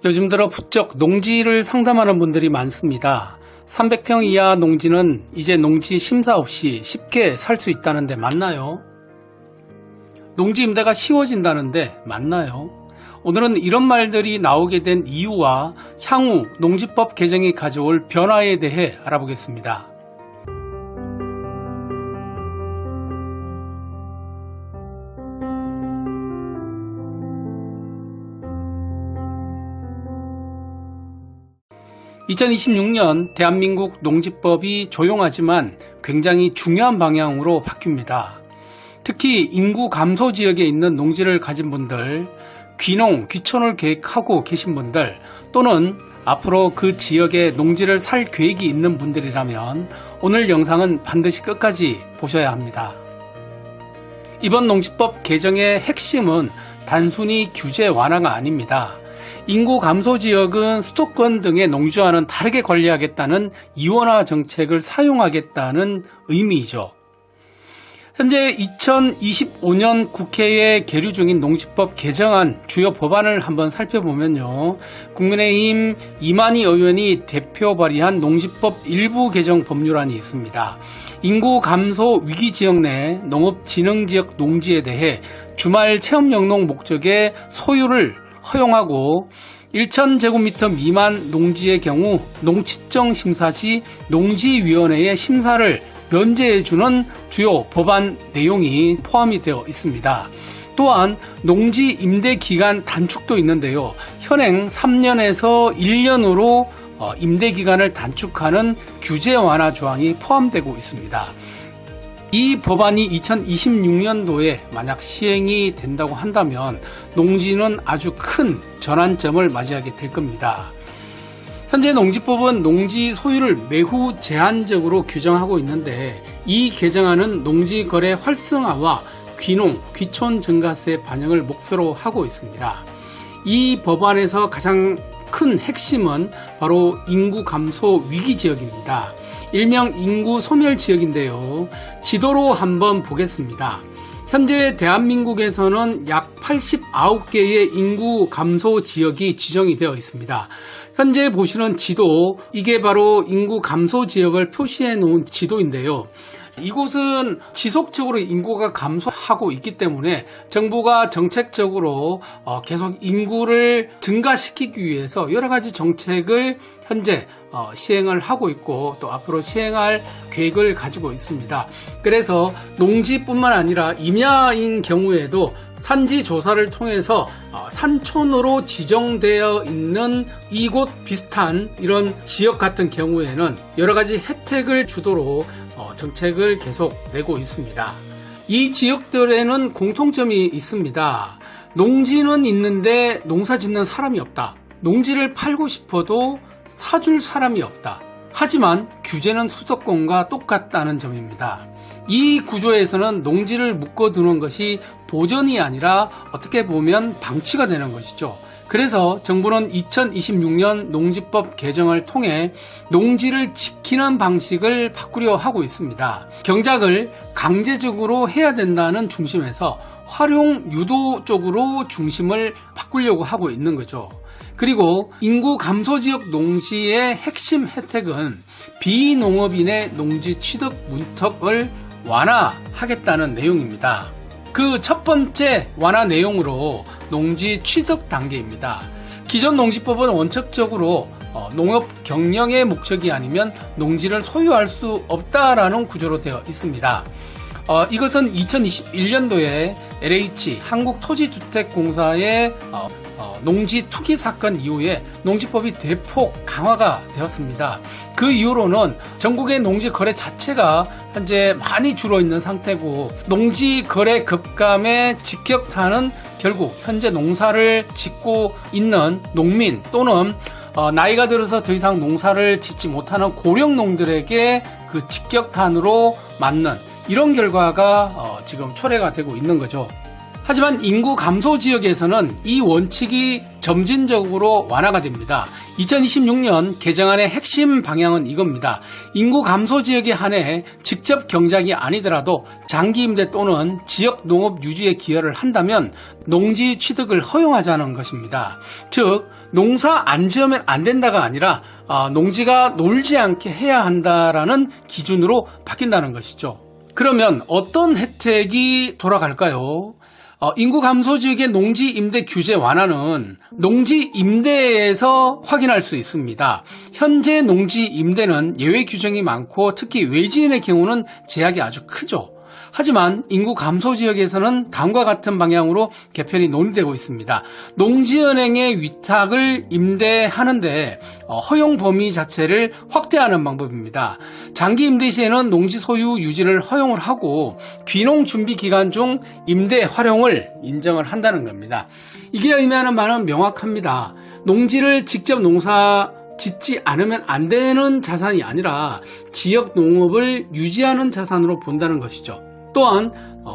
요즘 들어 부쩍 농지를 상담하는 분들이 많습니다. 300평 이하 농지는 이제 농지 심사 없이 쉽게 살 수 있다는데 맞나요? 농지 임대가 쉬워진다는데 맞나요? 오늘은 이런 말들이 나오게 된 이유와 향후 농지법 개정이 가져올 변화에 대해 알아보겠습니다. 2026년 대한민국 농지법이 조용하지만 굉장히 중요한 방향으로 바뀝니다. 특히 인구 감소 지역에 있는 농지를 가진 분들, 귀농, 귀촌을 계획하고 계신 분들 또는 앞으로 그 지역에 농지를 살 계획이 있는 분들이라면 오늘 영상은 반드시 끝까지 보셔야 합니다. 이번 농지법 개정의 핵심은 단순히 규제 완화가 아닙니다. 인구 감소 지역은 수도권 등의 농지와는 다르게 관리하겠다는 이원화 정책을 사용하겠다는 의미이죠. 현재 2025년 국회에 계류 중인 농지법 개정안 주요 법안을 한번 살펴보면요. 국민의힘 이만희 의원이 대표 발의한 농지법 일부 개정 법률안이 있습니다. 인구 감소 위기 지역 내 농업진흥지역 농지에 대해 주말 체험영농 목적의 소유를 허용하고 1,000제곱미터 미만 농지의 경우 농지청 심사 시 농지위원회의 심사를 면제해주는 주요 법안 내용이 포함이 되어 있습니다. 또한 농지 임대 기간 단축도 있는데요. 현행 3년에서 1년으로 임대 기간을 단축하는 규제 완화 조항이 포함되고 있습니다. 이 법안이 2026년도에 만약 시행이 된다고 한다면 농지는 아주 큰 전환점을 맞이하게 될 겁니다. 현재 농지법은 농지 소유를 매우 제한적으로 규정하고 있는데 이 개정안은 농지 거래 활성화와 귀농, 귀촌 증가세 반영을 목표로 하고 있습니다. 이 법안에서 가장 큰 핵심은 바로 인구 감소 위기 지역입니다. 일명 인구 소멸 지역인데요. 지도로 한번 보겠습니다. 현재 대한민국에서는 약 89개의 인구 감소 지역이 지정이 되어 있습니다. 현재 보시는 지도, 이게 바로 인구 감소 지역을 표시해 놓은 지도인데요. 이곳은 지속적으로 인구가 감소하고 있기 때문에 정부가 정책적으로 계속 인구를 증가시키기 위해서 여러 가지 정책을 현재 시행을 하고 있고 또 앞으로 시행할 계획을 가지고 있습니다. 그래서 농지뿐만 아니라 임야인 경우에도 산지 조사를 통해서 산촌으로 지정되어 있는 이곳 비슷한 이런 지역 같은 경우에는 여러 가지 혜택을 주도록 정책을 계속 내고 있습니다. 이 지역들에는 공통점이 있습니다. 농지는 있는데 농사 짓는 사람이 없다. 농지를 팔고 싶어도 사줄 사람이 없다. 하지만 규제는 수도권과 똑같다는 점입니다. 이 구조에서는 농지를 묶어두는 것이 보전이 아니라 어떻게 보면 방치가 되는 것이죠. 그래서 정부는 2026년 농지법 개정을 통해 농지를 지키는 방식을 바꾸려 하고 있습니다. 경작을 강제적으로 해야 된다는 중심에서 활용 유도 쪽으로 중심을 바꾸려고 하고 있는 거죠. 그리고 인구 감소 지역 농지의 핵심 혜택은 비농업인의 농지 취득 문턱을 완화하겠다는 내용입니다. 그 첫 번째 완화 내용으로 농지 취득 단계입니다. 기존 농지법은 원칙적으로 농업 경영의 목적이 아니면 농지를 소유할 수 없다라는 구조로 되어 있습니다. 이것은 2021년도에 LH 한국토지주택공사의 농지 투기 사건 이후에 농지법이 대폭 강화가 되었습니다. 그 이후로는 전국의 농지 거래 자체가 현재 많이 줄어 있는 상태고 농지 거래 급감에 직격탄은 결국 현재 농사를 짓고 있는 농민 또는 나이가 들어서 더 이상 농사를 짓지 못하는 고령농들에게 그 직격탄으로 맞는 이런 결과가 지금 초래가 되고 있는 거죠. 하지만 인구 감소 지역에서는 이 원칙이 점진적으로 완화가 됩니다. 2026년 개정안의 핵심 방향은 이겁니다. 인구 감소 지역에 한해 직접 경작이 아니더라도 장기 임대 또는 지역 농업 유지에 기여를 한다면 농지 취득을 허용하자는 것입니다. 즉 농사 안 지으면 안 된다가 아니라 농지가 놀지 않게 해야 한다라는 기준으로 바뀐다는 것이죠. 그러면 어떤 혜택이 돌아갈까요? 인구 감소 지역의 농지 임대 규제 완화는 농지 임대에서 확인할 수 있습니다. 현재 농지 임대는 예외 규정이 많고 특히 외지인의 경우는 제약이 아주 크죠. 하지만 인구 감소 지역에서는 다음과 같은 방향으로 개편이 논의되고 있습니다. 농지은행의 위탁을 임대하는데 허용 범위 자체를 확대하는 방법입니다. 장기 임대 시에는 농지 소유 유지를 허용을 하고 귀농 준비 기간 중 임대 활용을 인정을 한다는 겁니다. 이게 의미하는 바는 명확합니다. 농지를 직접 농사 짓지 않으면 안 되는 자산이 아니라 지역 농업을 유지하는 자산으로 본다는 것이죠. 또한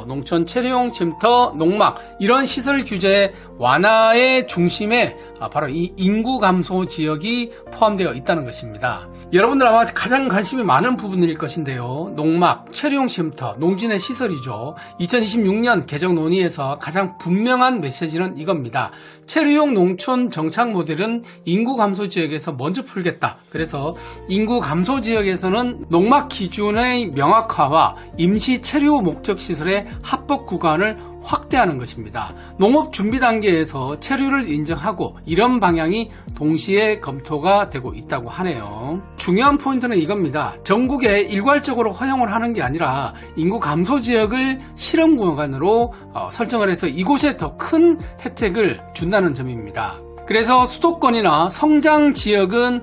농촌 체류용 쉼터, 농막 이런 시설 규제 완화의 중심에 바로 이 인구 감소 지역이 포함되어 있다는 것입니다. 여러분들 아마 가장 관심이 많은 부분일 것인데요. 농막, 체류용 쉼터, 농지 내 시설이죠. 2026년 개정 논의에서 가장 분명한 메시지는 이겁니다. 체류용 농촌 정착 모델은 인구 감소 지역에서 먼저 풀겠다. 그래서 인구 감소 지역에서는 농막 기준의 명확화와 임시 체류 목적 시설의 합법 구간을 확대하는 것입니다. 농업 준비 단계에서 체류를 인정하고 이런 방향이 동시에 검토가 되고 있다고 하네요. 중요한 포인트는 이겁니다. 전국에 일괄적으로 허용을 하는 게 아니라 인구 감소 지역을 실험 구간으로 설정을 해서 이곳에 더 큰 혜택을 준다는 점입니다. 그래서 수도권이나 성장 지역은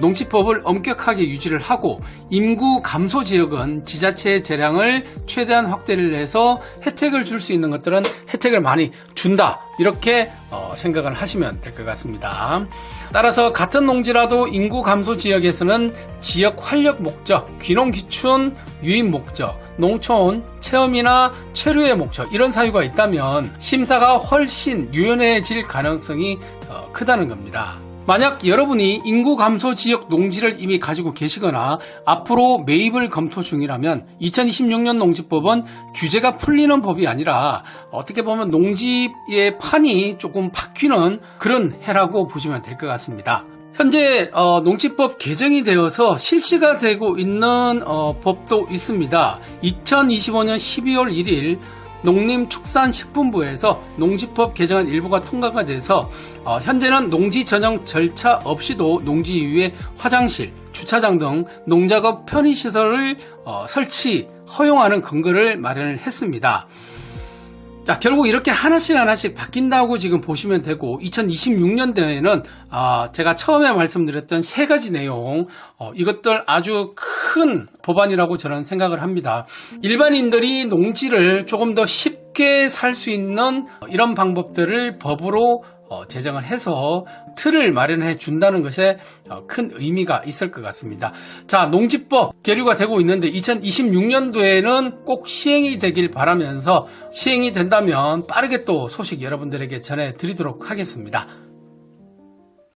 농지법을 엄격하게 유지를 하고 인구 감소 지역은 지자체의 재량을 최대한 확대를 해서 혜택을 줄 수 있는 것들은 혜택을 많이 준다. 이렇게 생각을 하시면 될 것 같습니다. 따라서 같은 농지라도 인구 감소 지역에서는 지역 활력 목적, 귀농 귀촌 유입 목적, 농촌 체험이나 체류의 목적 이런 사유가 있다면 심사가 훨씬 유연해질 가능성이 크다는 겁니다. 만약 여러분이 인구 감소 지역 농지를 이미 가지고 계시거나 앞으로 매입을 검토 중이라면 2026년 농지법은 규제가 풀리는 법이 아니라 어떻게 보면 농지의 판이 조금 바뀌는 그런 해라고 보시면 될 것 같습니다. 현재 농지법 개정이 되어서 실시가 되고 있는 법도 있습니다. 2025년 12월 1일 농림축산식품부에서 농지법 개정안 일부가 통과가 돼서 현재는 농지 전용 절차 없이도 농지 이외에 화장실, 주차장 등 농작업 편의시설을 설치, 허용하는 근거를 마련을 했습니다. 자, 결국 이렇게 하나씩 바뀐다고 지금 보시면 되고 2026년도에는 제가 처음에 말씀드렸던 세 가지 내용 이것들 아주 큰 법안이라고 저는 생각을 합니다. 일반인들이 농지를 조금 더 쉽게 살 수 있는 이런 방법들을 법으로 제정을 해서 틀을 마련해 준다는 것에 큰 의미가 있을 것 같습니다. 자, 농지법 계류가 되고 있는데 2026년도에는 꼭 시행이 되길 바라면서 시행이 된다면 빠르게 또 소식 여러분들에게 전해드리도록 하겠습니다.